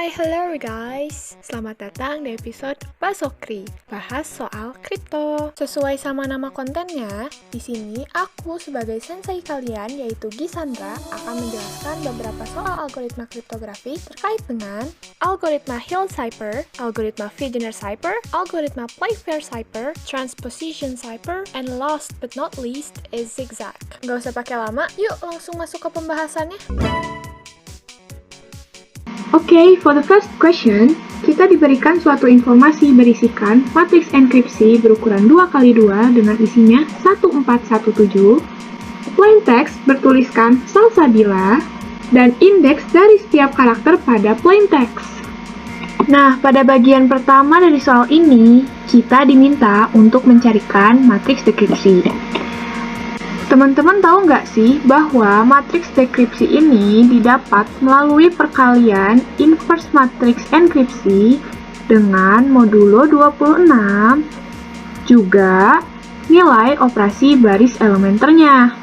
Hello guys. Selamat datang di episode Basokri, bahas soal kripto. Sesuai sama nama kontennya, di sini aku sebagai sensei kalian yaitu Gisandra akan menjelaskan beberapa soal algoritma kriptografi terkait dengan algoritma Hill-Cipher, algoritma Wegener-Cipher, algoritma Playfair-Cipher, transposition cipher, and last but not least is zigzag. Nggak usah pakai lama, yuk langsung masuk ke pembahasannya. Okay, for the first question, kita diberikan suatu informasi berisikan matriks enkripsi berukuran 2x2 dengan isinya 1417, plain text bertuliskan salsabila, dan indeks dari setiap karakter pada plain text. Nah, pada bagian pertama dari soal ini, kita diminta untuk mencarikan matriks dekripsi. Teman-teman tahu nggak sih bahwa matriks dekripsi ini didapat melalui perkalian inverse matriks enkripsi dengan modulo 26, juga nilai operasi baris elementernya.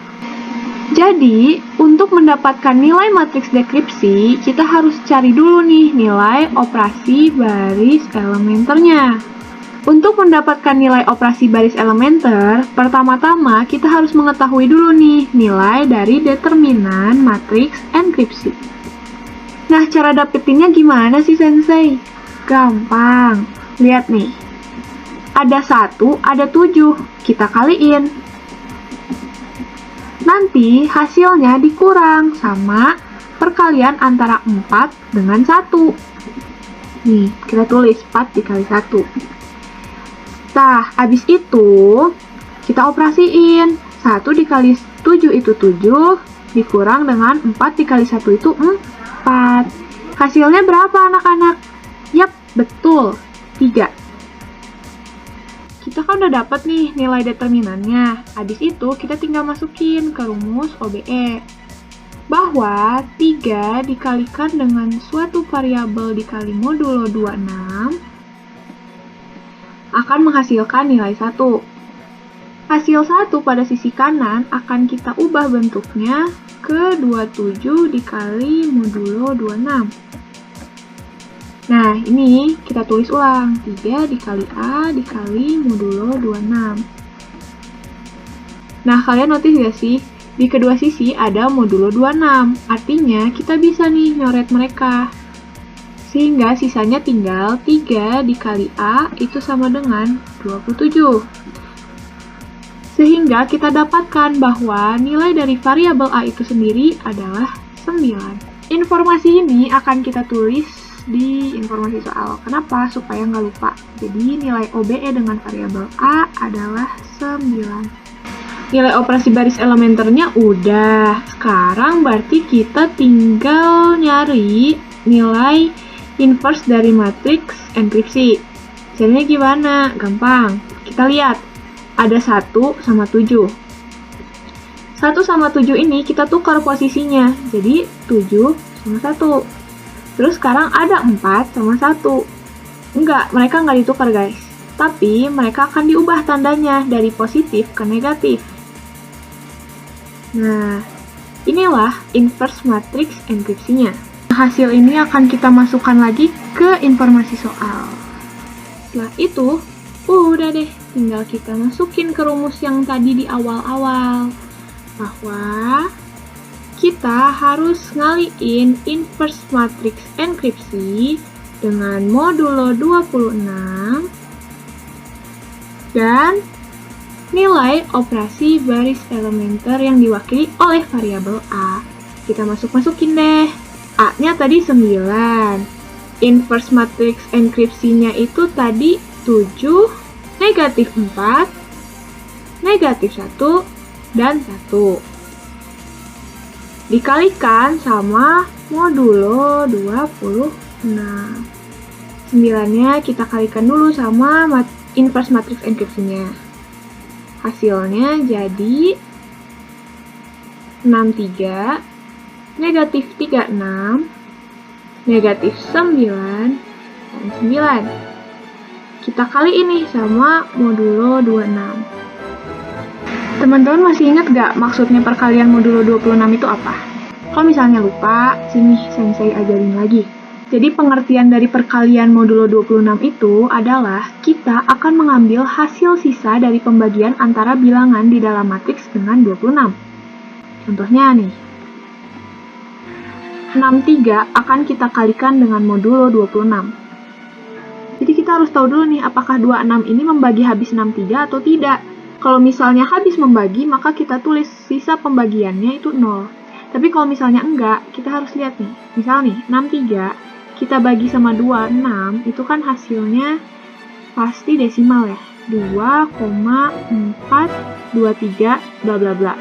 Jadi, untuk mendapatkan nilai matriks dekripsi, kita harus cari dulu nih nilai operasi baris elementernya. Untuk mendapatkan nilai operasi baris elementer, pertama-tama kita harus mengetahui dulu nih nilai dari determinan matriks enkripsi. Nah, cara dapetinnya gimana sih, Sensei? Gampang. Lihat nih. Ada 1, ada 7. Kita kaliin. Nanti hasilnya dikurang sama perkalian antara 4 dengan 1. Nih, kita tulis 4 dikali 1. Nah, habis itu kita operasiin. 1 dikali 7 itu 7, dikurang dengan 4 dikali 1 itu 4. Hasilnya berapa anak-anak? Yap, betul, 3. Kita kan udah dapat nih nilai determinannya. Habis itu kita tinggal masukin ke rumus OBE. Bahwa 3 dikalikan dengan suatu variabel dikali modulo 26 akan menghasilkan nilai 1. Hasil 1 pada sisi kanan akan kita ubah bentuknya ke 27 dikali modulo 26. Nah, ini kita tulis ulang. 3 dikali A dikali modulo 26. Nah, kalian notice gak sih? Di kedua sisi ada modulo 26. Artinya, kita bisa nih nyoret mereka. Sehingga sisanya tinggal 3 dikali A itu sama dengan 27. Sehingga kita dapatkan bahwa nilai dari variabel A itu sendiri adalah 9. Informasi ini akan kita tulis di informasi soal. Kenapa? Supaya nggak lupa. Jadi nilai OBE dengan variabel A adalah 9. Nilai operasi baris elementernya udah. Sekarang berarti kita tinggal nyari nilai inverse dari matriks enkripsi. Caranya gimana? Gampang. Kita lihat. Ada 1 sama 7. 1 sama 7 ini kita tukar posisinya. Jadi 7 sama 1. Terus sekarang ada 4 sama 1. Enggak, mereka nggak ditukar guys. Tapi mereka akan diubah tandanya dari positif ke negatif. Nah, inilah inverse matriks enkripsinya. Hasil ini akan kita masukkan lagi ke informasi soal. Setelah itu, udah deh, tinggal kita masukin ke rumus yang tadi di awal-awal. Bahwa kita harus ngaliin inverse matriks enkripsi dengan modulo 26 dan nilai operasi baris elementer yang diwakili oleh variabel A. Kita masukin deh. A-nya tadi 9. Inverse matriks enkripsinya itu tadi 7, negatif 4, negatif 1, dan 1. Dikalikan sama modulo 26. 9-nya kita kalikan dulu sama inverse matriks enkripsinya. Hasilnya jadi 63, negatif 36, negatif 9, dan 9. Kita kali ini sama modulo 26. Teman-teman masih ingat gak maksudnya perkalian modulo 26 itu apa? Kalau misalnya lupa, sini Sensei ajarin lagi. Jadi pengertian dari perkalian modulo 26 itu adalah kita akan mengambil hasil sisa dari pembagian antara bilangan di dalam matriks dengan 26. Contohnya nih, 63 akan kita kalikan dengan modulo 26. Jadi kita harus tahu dulu nih, apakah 26 ini membagi habis 63 atau tidak. Kalau misalnya habis membagi, maka kita tulis sisa pembagiannya itu 0. Tapi kalau misalnya enggak, kita harus lihat nih. Misal nih, 63 kita bagi sama 26, itu kan hasilnya pasti desimal ya. 2,423 bla bla bla.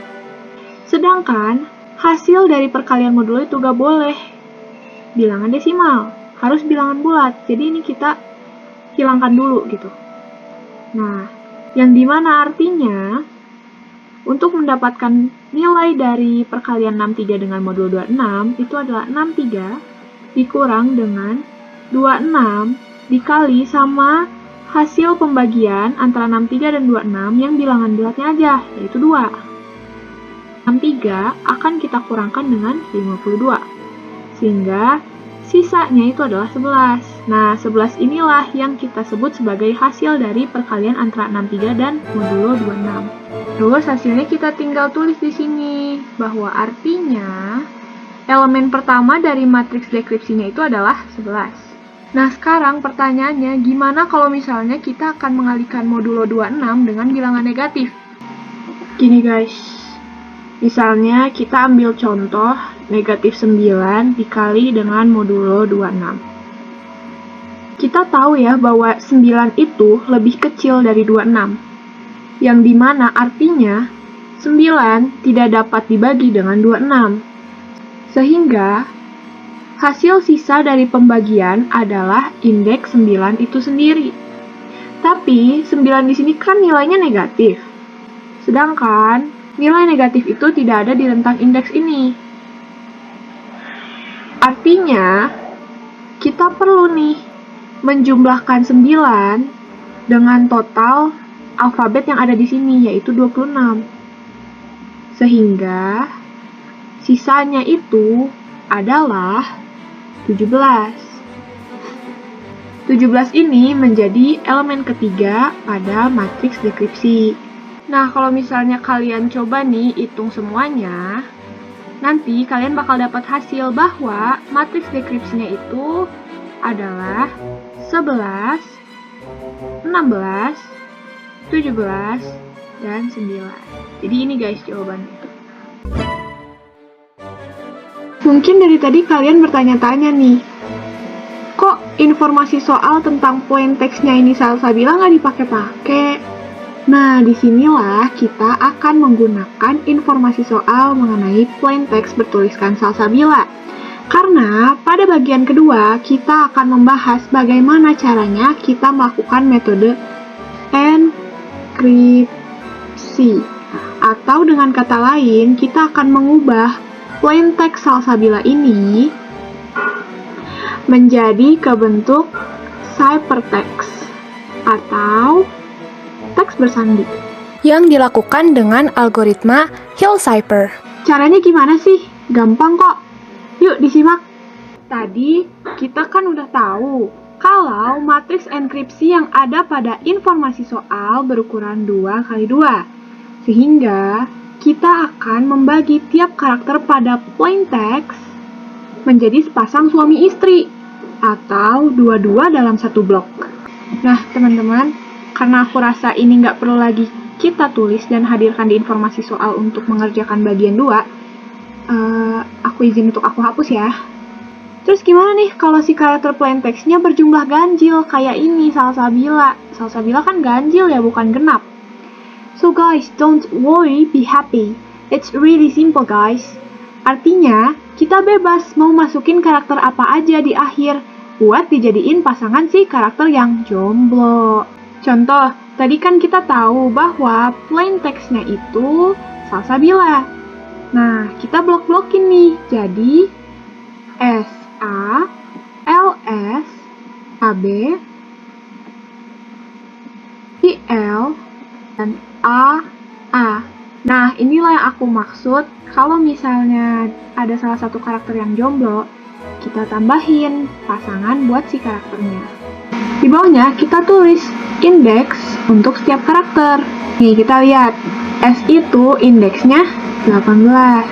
Sedangkan hasil dari perkalian modulo itu gak boleh bilangan desimal, harus bilangan bulat. Jadi ini kita hilangkan dulu gitu. Nah, yang dimana artinya untuk mendapatkan nilai dari perkalian 63 dengan modulo 26 itu adalah 63 dikurang dengan 26 dikali sama hasil pembagian antara 63 dan 26 yang bilangan bulatnya aja, yaitu 2. 63 akan kita kurangkan dengan 52. Sehingga sisanya itu adalah 11. Nah, 11 inilah yang kita sebut sebagai hasil dari perkalian antara 63 dan modulo 26. Terus hasilnya kita tinggal tulis di sini, bahwa artinya elemen pertama dari matriks dekripsinya itu adalah 11. Nah, sekarang pertanyaannya, gimana kalau misalnya kita akan mengalihkan modulo 26 dengan bilangan negatif? Gini guys, misalnya kita ambil contoh negatif 9 dikali dengan modulo 26. Kita tahu ya bahwa 9 itu lebih kecil dari 26, yang dimana artinya 9 tidak dapat dibagi dengan 26. Sehingga hasil sisa dari pembagian adalah indeks 9 itu sendiri. Tapi 9 di sini kan nilainya negatif. Sedangkan nilai negatif itu tidak ada di rentang indeks ini. Artinya kita perlu nih menjumlahkan 9 dengan total alfabet yang ada di sini, yaitu 26. Sehingga sisanya itu adalah 17. 17 ini menjadi elemen ketiga pada matriks dekripsi. Nah, kalau misalnya kalian coba nih hitung semuanya, nanti kalian bakal dapat hasil bahwa matriks dekripsinya itu adalah 11, 16, 17, dan 9. Jadi ini guys jawabannya. Mungkin dari tadi kalian bertanya-tanya nih, kok informasi soal tentang plain text-nya ini Salsabila nggak dipakai-pakai? Nah, disinilah kita akan menggunakan informasi soal mengenai plain text bertuliskan Salsabila. Karena pada bagian kedua, kita akan membahas bagaimana caranya kita melakukan metode enkripsi. Atau dengan kata lain, kita akan mengubah plain text Salsabila ini menjadi ke bentuk ciphertext atau teks bersandi yang dilakukan dengan algoritma Hill-Cipher. Caranya gimana sih? Gampang kok. Yuk disimak. Tadi kita kan udah tahu kalau matriks enkripsi yang ada pada informasi soal berukuran 2x2. Sehingga kita akan membagi tiap karakter pada plain text menjadi sepasang suami istri atau dua-dua dalam satu blok. Nah, teman-teman, karena aku rasa ini nggak perlu lagi kita tulis dan hadirkan di informasi soal untuk mengerjakan bagian 2, aku izin untuk aku hapus ya. Terus gimana nih kalau si karakter plain text-nya berjumlah ganjil kayak ini Salsabila? Salsabila kan ganjil ya, bukan genap. So guys, don't worry, be happy. It's really simple guys. Artinya, kita bebas mau masukin karakter apa aja di akhir buat dijadiin pasangan si karakter yang jomblo. Contoh, tadi kan kita tahu bahwa plain text-nya itu Salsabila. Nah, kita blok-blokin nih. Jadi, SA, LS, AB, IL, dan AA. Nah, inilah yang aku maksud kalau misalnya ada salah satu karakter yang jomblo, kita tambahin pasangan buat si karakternya. Di bawahnya kita tulis indeks untuk setiap karakter. Nih kita lihat, S itu indeksnya 18,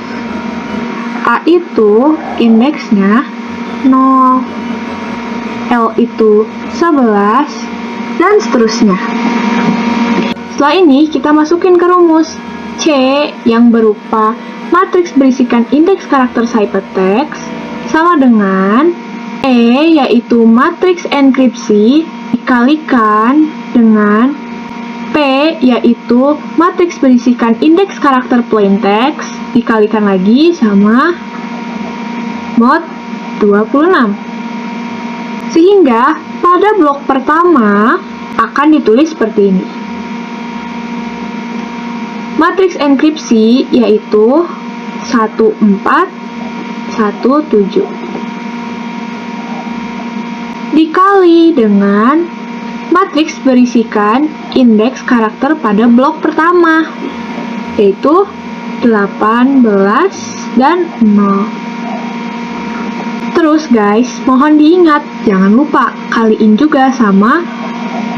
A itu indeksnya 0, L itu 11, dan seterusnya. Setelah ini kita masukin ke rumus. C yang berupa matriks berisikan indeks karakter ciphertext sama dengan E yaitu matriks enkripsi dikalikan dengan P yaitu matriks berisikan indeks karakter plaintext dikalikan lagi sama mod 26. Sehingga pada blok pertama akan ditulis seperti ini. Matriks enkripsi yaitu 1417 dikali dengan matriks berisikan indeks karakter pada blok pertama, yaitu 18 dan 0. Terus guys, mohon diingat, jangan lupa kaliin juga sama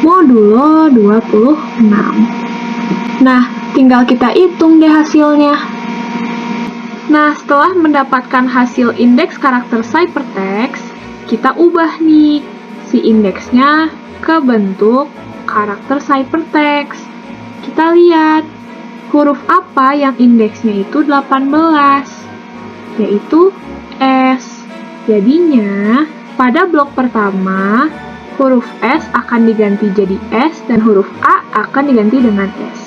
modulo 26. Nah, tinggal kita hitung deh hasilnya. Nah, setelah mendapatkan hasil indeks karakter ciphertext, kita ubah nih si indeksnya ke bentuk karakter ciphertext. Kita lihat huruf apa yang indeksnya itu 18, yaitu S. Jadinya pada blok pertama huruf S akan diganti jadi S dan huruf A akan diganti dengan S.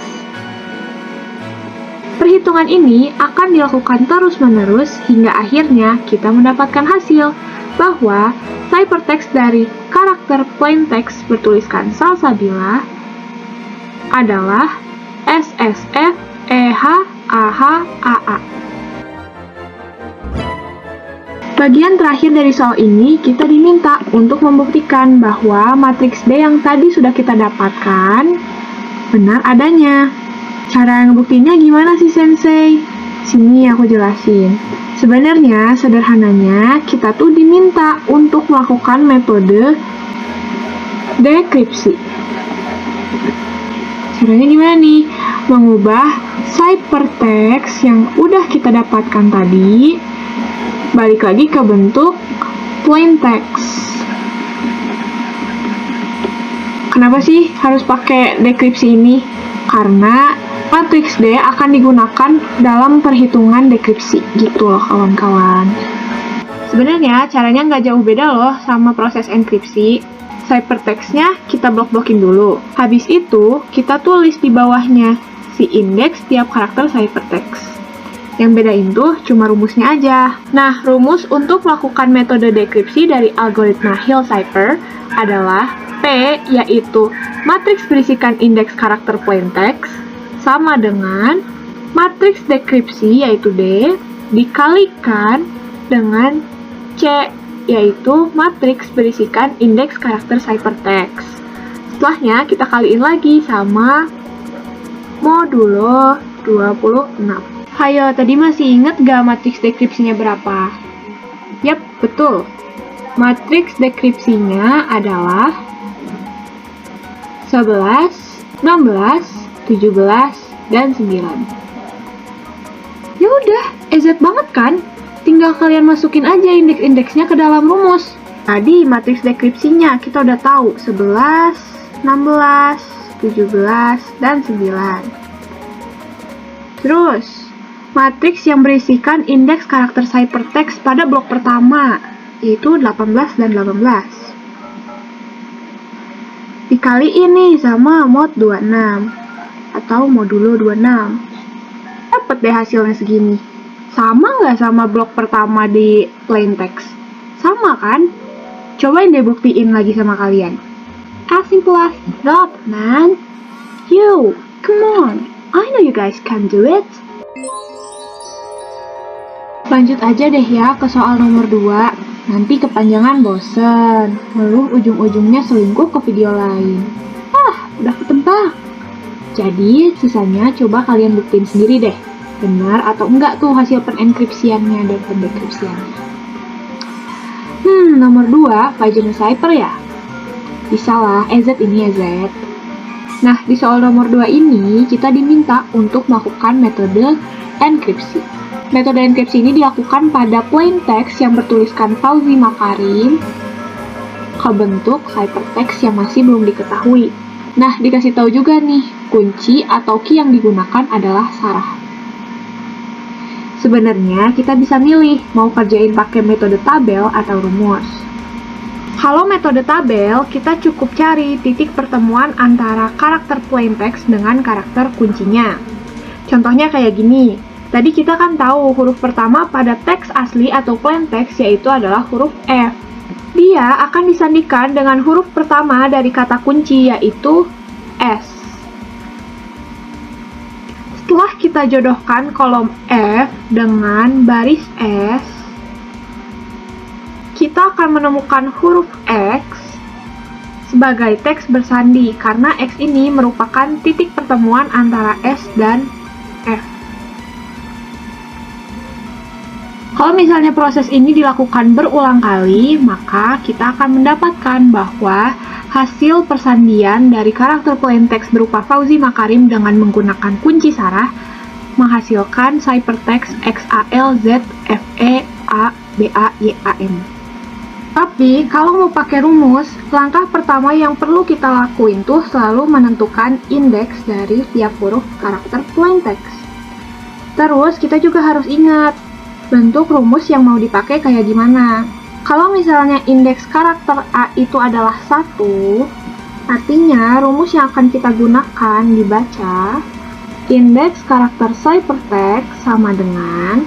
Perhitungan ini akan dilakukan terus-menerus hingga akhirnya kita mendapatkan hasil bahwa ciphertext dari karakter plaintext bertuliskan salsabila adalah SSF EH AH AA. Bagian terakhir dari soal ini kita diminta untuk membuktikan bahwa matriks D yang tadi sudah kita dapatkan benar adanya. Cara ngebuktinya gimana sih Sensei? Sini aku jelasin. Sebenarnya sederhananya kita tuh diminta untuk melakukan metode dekripsi. Caranya gimana nih? Mengubah ciphertext yang udah kita dapatkan tadi balik lagi ke bentuk plaintext. Kenapa sih harus pakai dekripsi ini? Karena matriks D akan digunakan dalam perhitungan dekripsi, gitu loh kawan-kawan. Sebenarnya caranya nggak jauh beda loh sama proses enkripsi. Ciphertext-nya kita blok-blokin dulu. Habis itu, kita tulis di bawahnya si indeks tiap karakter ciphertext. Yang bedain tuh cuma rumusnya aja. Nah, rumus untuk melakukan metode dekripsi dari algoritma Hill Cipher adalah P, yaitu matriks berisikan indeks karakter plaintext, sama dengan matriks dekripsi yaitu D dikalikan dengan C yaitu matriks berisikan indeks karakter ciphertext. Setelahnya kita kaliin lagi sama modulo 26. Hayo, tadi masih inget gak matriks dekripsinya berapa? Yap, betul. Matriks dekripsinya adalah 11, 16, 17, dan 9. Ya udah, easy banget kan? Tinggal kalian masukin aja indeks-indeksnya ke dalam rumus. Tadi matriks dekripsinya kita udah tahu 11, 16, 17, dan 9. Terus, matriks yang berisikan indeks karakter ciphertext pada blok pertama, yaitu 18 dan 18. Dikaliin nih sama mod 26 atau modulo 26. Dapat deh hasilnya segini. Sama nggak sama blok pertama di plaintext? Sama kan? Cobain deh buktiin lagi sama kalian. As simple as that, man. Yo, come on. I know you guys can do it. Lanjut aja deh ya ke soal nomor 2. Nanti kepanjangan bosen. Lalu ujung-ujungnya selingkuh ke video lain. Udah ketebak. Jadi, sisanya coba kalian buktiin sendiri deh. Benar atau enggak tuh hasil penenkripsiannya dan pendekripsiannya. Nomor 2, Pagina Cipher ya? Bisa lah, EZ ini EZ. Nah, di soal nomor 2 ini, kita diminta untuk melakukan metode enkripsi. Metode enkripsi ini dilakukan pada plain text yang bertuliskan Fauzi Makarim ke bentuk hypertext yang masih belum diketahui. Nah, dikasih tahu juga nih, kunci atau key yang digunakan adalah Sarah. Sebenarnya kita bisa milih mau kerjain pakai metode tabel atau rumus. Kalau metode tabel, kita cukup cari titik pertemuan antara karakter plain text dengan karakter kuncinya. Contohnya kayak gini. Tadi kita kan tahu huruf pertama pada teks asli atau plain text yaitu adalah huruf F. Dia akan disandikan dengan huruf pertama dari kata kunci yaitu S. Setelah kita jodohkan kolom F dengan baris S, kita akan menemukan huruf X sebagai teks bersandi karena X ini merupakan titik pertemuan antara S dan F. Kalau misalnya proses ini dilakukan berulang kali, maka kita akan mendapatkan bahwa hasil persandian dari karakter plain text berupa Fauzi Makarim dengan menggunakan kunci Sarah menghasilkan ciphertext XALZFEABAYAM. Tapi, kalau mau pakai rumus, langkah pertama yang perlu kita lakuin tuh selalu menentukan indeks dari tiap huruf karakter plain text. Terus, kita juga harus ingat bentuk rumus yang mau dipakai kayak gimana. Kalau misalnya indeks karakter A itu adalah 1, artinya rumus yang akan kita gunakan dibaca indeks karakter ciphertext sama dengan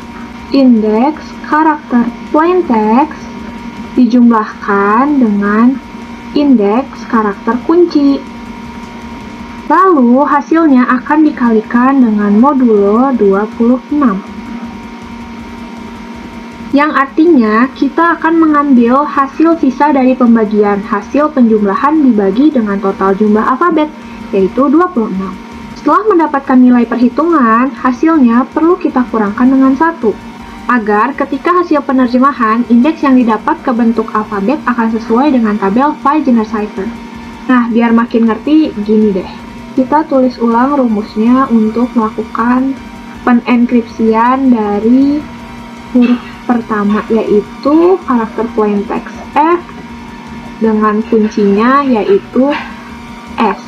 indeks karakter plain text dijumlahkan dengan indeks karakter kunci. Lalu hasilnya akan dikalikan dengan modulo 26. Yang artinya kita akan mengambil hasil sisa dari pembagian hasil penjumlahan dibagi dengan total jumlah alfabet, yaitu 26. Setelah mendapatkan nilai perhitungan, hasilnya perlu kita kurangkan dengan 1, agar ketika hasil penerjemahan, indeks yang didapat ke bentuk alfabet akan sesuai dengan tabel Pagina Cipher. Nah, biar makin ngerti, gini deh. Kita tulis ulang rumusnya untuk melakukan penenkripsian dari huruf pertama yaitu karakter plain text F dengan kuncinya yaitu S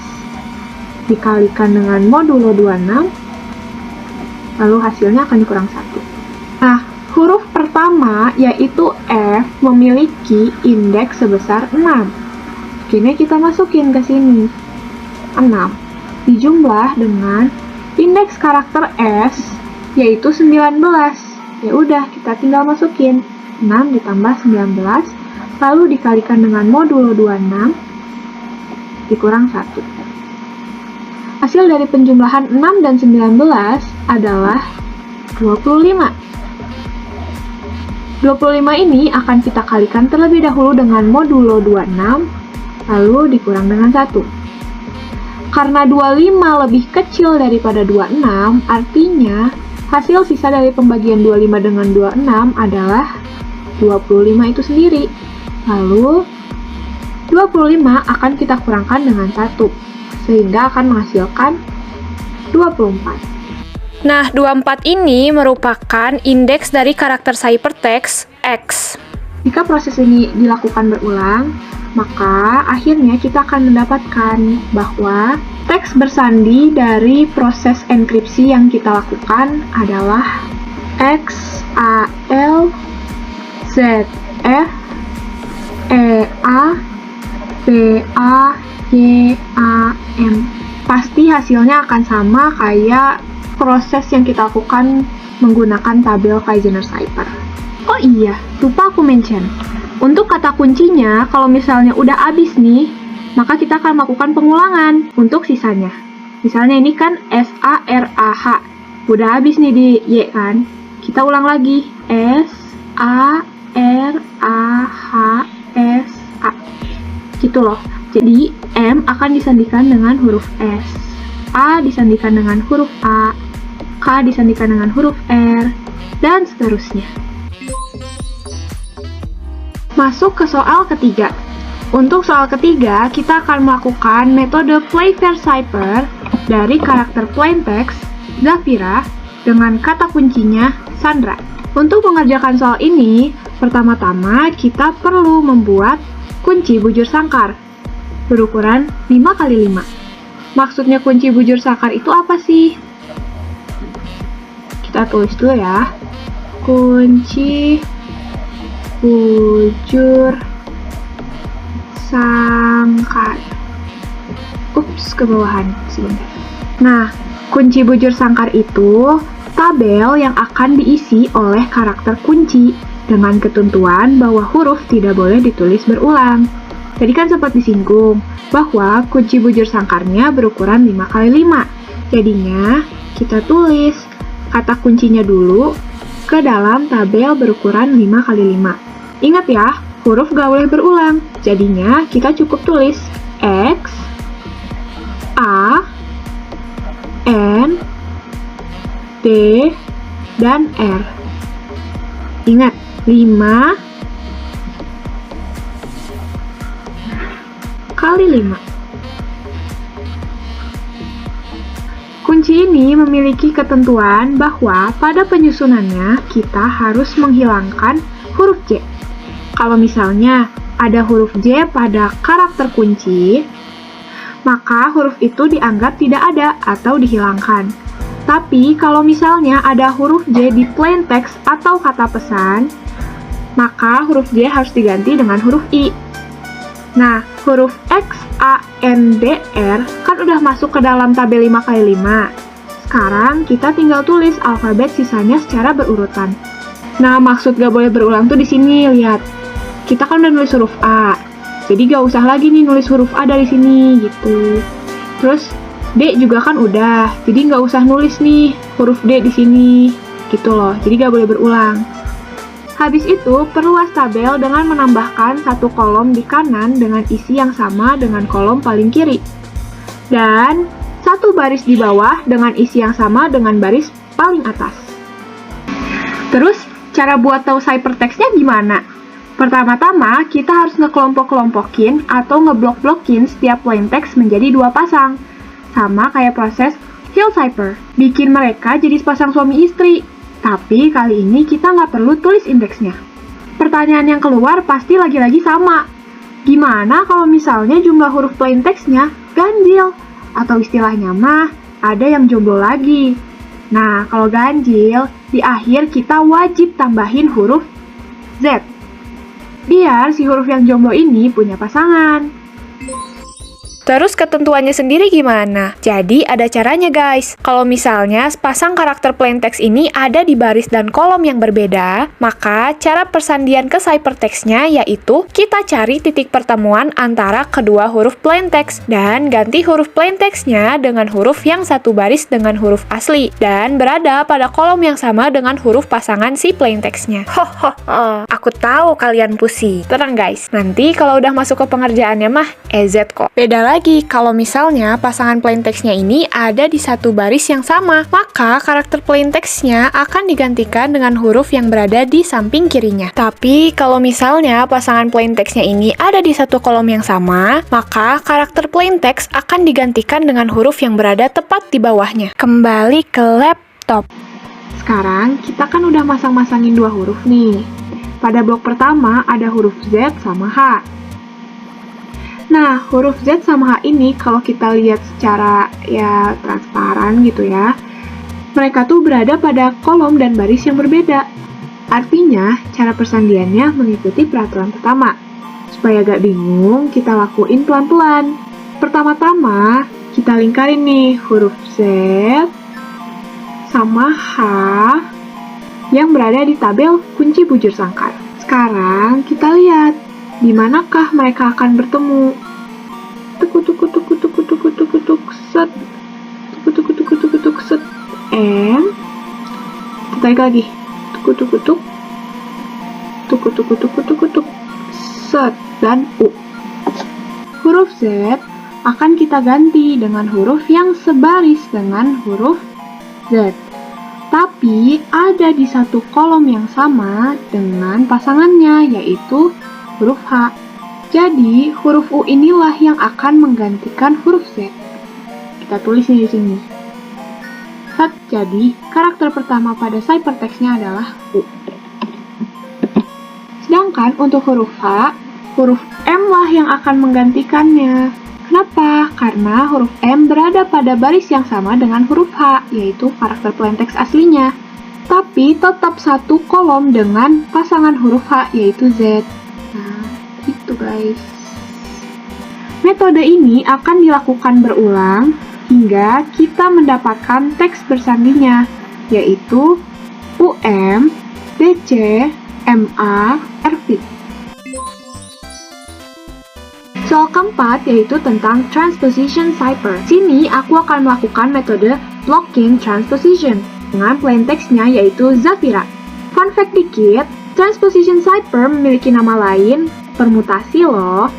dikalikan dengan modulo 26 lalu hasilnya akan dikurang 1. Nah, huruf pertama yaitu F memiliki indeks sebesar 6. Kini kita masukin ke sini 6 dijumlah dengan indeks karakter S yaitu 19. Ya udah, kita tinggal masukin 6 ditambah 19, lalu dikalikan dengan modulo 26, dikurang 1. Hasil dari penjumlahan 6 dan 19 adalah 25. 25 ini akan kita kalikan terlebih dahulu dengan modulo 26, lalu dikurang dengan 1. Karena 25 lebih kecil daripada 26, artinya hasil sisa dari pembagian 25 dengan 26 adalah 25 itu sendiri. Lalu, 25 akan kita kurangkan dengan 1, sehingga akan menghasilkan 24. Nah, 24 ini merupakan indeks dari karakter ciphertext X. Jika proses ini dilakukan berulang, maka akhirnya kita akan mendapatkan bahwa teks bersandi dari proses enkripsi yang kita lakukan adalah XALZFEABAYAM. Pasti hasilnya akan sama kayak proses yang kita lakukan menggunakan tabel Pagina Cipher. Oh iya, lupa aku mention. Untuk kata kuncinya, kalau misalnya udah habis nih, maka kita akan melakukan pengulangan untuk sisanya. Misalnya ini kan SARAH, udah habis nih di Y kan? Kita ulang lagi, SARAHSA. Gitu loh. Jadi, M akan disandikan dengan huruf S, A disandikan dengan huruf A, K disandikan dengan huruf R, dan seterusnya. Masuk ke soal ketiga. Untuk soal ketiga, kita akan melakukan metode Playfair Cipher dari karakter plaintext Zafira dengan kata kuncinya Sandra. Untuk mengerjakan soal ini, pertama-tama kita perlu membuat kunci bujur sangkar berukuran 5x5. Maksudnya kunci bujur sangkar itu apa sih? Kita tulis dulu ya. Kunci bujur sangkar. Ups, kebawahan sebentar. Nah, kunci bujur sangkar itu tabel yang akan diisi oleh karakter kunci dengan ketentuan bahwa huruf tidak boleh ditulis berulang. Tadi kan sempat disinggung bahwa kunci bujur sangkarnya berukuran 5x5. Jadinya, kita tulis kata kuncinya dulu ke dalam tabel berukuran 5x5. Ingat ya, huruf gak boleh berulang. Jadinya, kita cukup tulis X, A, N, D, dan R. Ingat, 5 kali 5. Kunci ini memiliki ketentuan bahwa pada penyusunannya kita harus menghilangkan huruf J. Kalau misalnya ada huruf J pada karakter kunci, maka huruf itu dianggap tidak ada atau dihilangkan. Tapi kalau misalnya ada huruf J di plaintext atau kata pesan, maka huruf J harus diganti dengan huruf I. Nah, huruf X, A, N, D, R kan udah masuk ke dalam tabel 5x5. Sekarang kita tinggal tulis alfabet sisanya secara berurutan. Nah, maksud gak boleh berulang tuh di sini, lihat. Kita kan udah nulis huruf A, jadi gak usah lagi nih nulis huruf A dari sini, gitu. Terus, D juga kan udah, jadi gak usah nulis nih huruf D di sini, gitu loh. Jadi gak boleh berulang. Habis itu, perluas tabel dengan menambahkan satu kolom di kanan dengan isi yang sama dengan kolom paling kiri. Dan satu baris di bawah dengan isi yang sama dengan baris paling atas. Terus, cara buat tahu ciphertextnya gimana? Pertama-tama, kita harus ngekelompok-kelompokin atau ngeblok-blokin setiap plaintext menjadi 2 pasang. Sama kayak proses Hill Cipher, bikin mereka jadi sepasang suami istri. Tapi kali ini kita nggak perlu tulis indeksnya. Pertanyaan yang keluar pasti lagi-lagi sama. Gimana kalau misalnya jumlah huruf plaintextnya ganjil? Atau istilahnya mah, ada yang jomblo lagi. Nah, kalau ganjil, di akhir kita wajib tambahin huruf Z. Biar si huruf yang jomblo ini punya pasangan. Terus ketentuannya sendiri gimana? Jadi ada caranya guys. Kalau misalnya sepasang karakter plaintext ini ada di baris dan kolom yang berbeda, maka cara persandian ke ciphertextnya yaitu kita cari titik pertemuan antara kedua huruf plaintext dan ganti huruf plaintextnya dengan huruf yang satu baris dengan huruf asli dan berada pada kolom yang sama dengan huruf pasangan si plaintextnya. Aku tahu kalian pusing. Tenang guys, nanti kalau udah masuk ke pengerjaannya mah EZ kok. Beda lagi kalau misalnya pasangan plaintextnya ini ada di satu baris yang sama, maka karakter plaintextnya akan digantikan dengan huruf yang berada di samping kirinya. Tapi kalau misalnya pasangan plaintextnya ini ada di satu kolom yang sama, maka karakter plaintext akan digantikan dengan huruf yang berada tepat di bawahnya. Kembali ke laptop. Sekarang kita kan udah masang-masangin 2 huruf nih. Pada blok pertama ada huruf Z sama H. Nah, huruf Z sama H ini kalau kita lihat secara ya transparan gitu ya, mereka tuh berada pada kolom dan baris yang berbeda. Artinya, cara persandiannya mengikuti peraturan pertama. Supaya gak bingung, kita lakuin pelan-pelan. Pertama-tama, kita lingkarin nih huruf Z sama H yang berada di tabel kunci bujur sangkar. Sekarang kita lihat di manakah mereka akan bertemu. Tuk set. Tuk set. M. Kita tarik lagi. Tuk set dan U. Huruf Z akan kita ganti dengan huruf yang sebaris dengan huruf Z. Tapi ada di satu kolom yang sama dengan pasangannya, yaitu huruf H. Jadi, huruf U inilah yang akan menggantikan huruf Z. Kita tulis di sini. Jadi, karakter pertama pada ciphertext-nya adalah U. Sedangkan untuk huruf H, huruf M lah yang akan menggantikannya. Kenapa? Karena huruf M berada pada baris yang sama dengan huruf H, yaitu karakter plaintext aslinya. Tapi tetap satu kolom dengan pasangan huruf H, yaitu Z. Nah, gitu guys. Metode ini akan dilakukan berulang hingga kita mendapatkan teks bersandingnya, yaitu UM, DC, MA, RP. Soal keempat yaitu tentang transposition cipher. Sini aku akan melakukan metode blocking transposition dengan plaintext-nya yaitu Zafira. Fun fact dikit, transposition cipher memiliki nama lain, permutasi loh.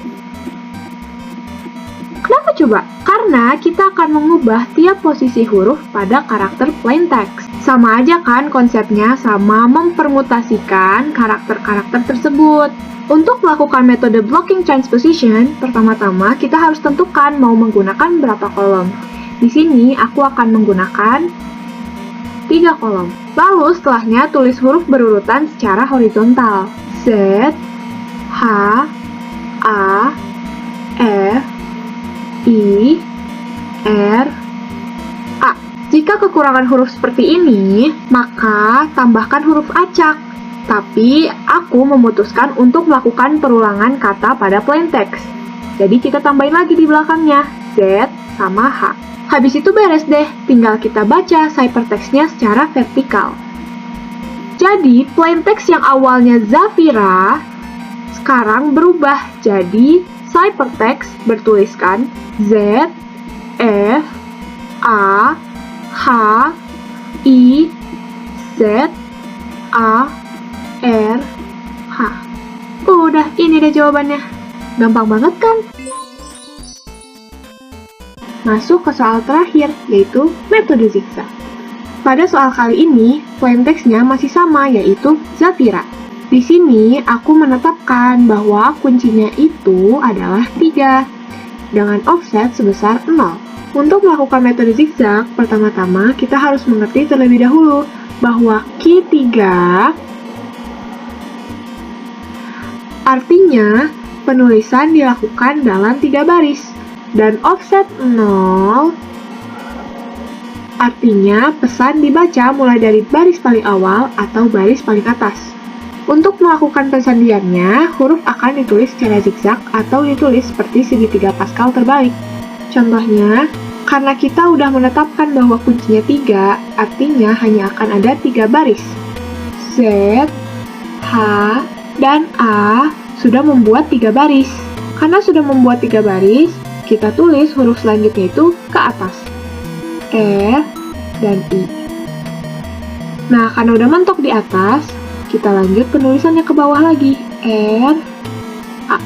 Kenapa coba? Karena kita akan mengubah tiap posisi huruf pada karakter plaintext. Sama aja kan konsepnya, sama mempermutasikan karakter-karakter tersebut. Untuk melakukan metode blocking transposition, pertama-tama kita harus tentukan mau menggunakan berapa kolom. Di sini aku akan menggunakan 3 kolom. Lalu setelahnya tulis huruf berurutan secara horizontal. Z, H, A, F, I, R, A. Jika kekurangan huruf seperti ini, maka tambahkan huruf acak. Tapi aku memutuskan untuk melakukan perulangan kata pada plaintext. Jadi kita tambahin lagi di belakangnya, Z sama H. Habis itu beres deh, tinggal kita baca ciphertext-nya secara vertikal. Jadi plaintext yang awalnya Zafira, sekarang berubah jadi ciphertext bertuliskan Z, F, A, H, I, Z, A, R, H. Udah, ini deh jawabannya. Gampang banget kan? Masuk ke soal terakhir, yaitu metode zigzag. Pada soal kali ini, plaintext-nya masih sama, yaitu Zafira. Di sini, aku menetapkan bahwa kuncinya itu adalah 3, dengan offset sebesar 0. Untuk melakukan metode zigzag, pertama-tama kita harus mengerti terlebih dahulu bahwa key 3 artinya penulisan dilakukan dalam 3 baris, dan offset 0 artinya pesan dibaca mulai dari baris paling awal atau baris paling atas. Untuk melakukan persandiannya, huruf akan ditulis secara zigzag atau ditulis seperti segitiga Pascal terbalik. Contohnya, karena kita udah menetapkan bahwa kuncinya 3, artinya hanya akan ada 3 baris. Z, H, dan A sudah membuat 3 baris. Karena sudah membuat 3 baris, kita tulis huruf selanjutnya itu ke atas. R dan I. Nah, karena udah mentok di atas, kita lanjut penulisannya ke bawah lagi. R, A.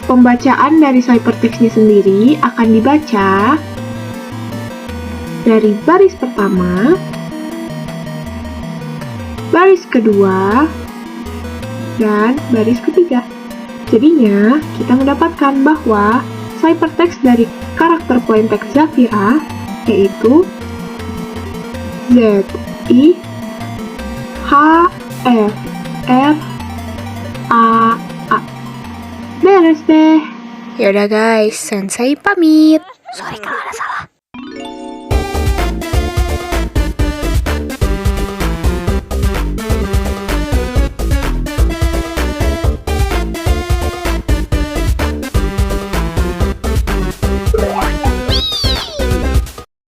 Pembacaan dari ciphertext-nya sendiri akan dibaca dari baris pertama, baris kedua, dan baris ketiga. Jadinya, kita mendapatkan bahwa ciphertext dari karakter plaintext Zafira yaitu Z, I, H, F, R, A, A. Beres deh. Yaudah guys, Sensei pamit. Sorry kalau ada salah.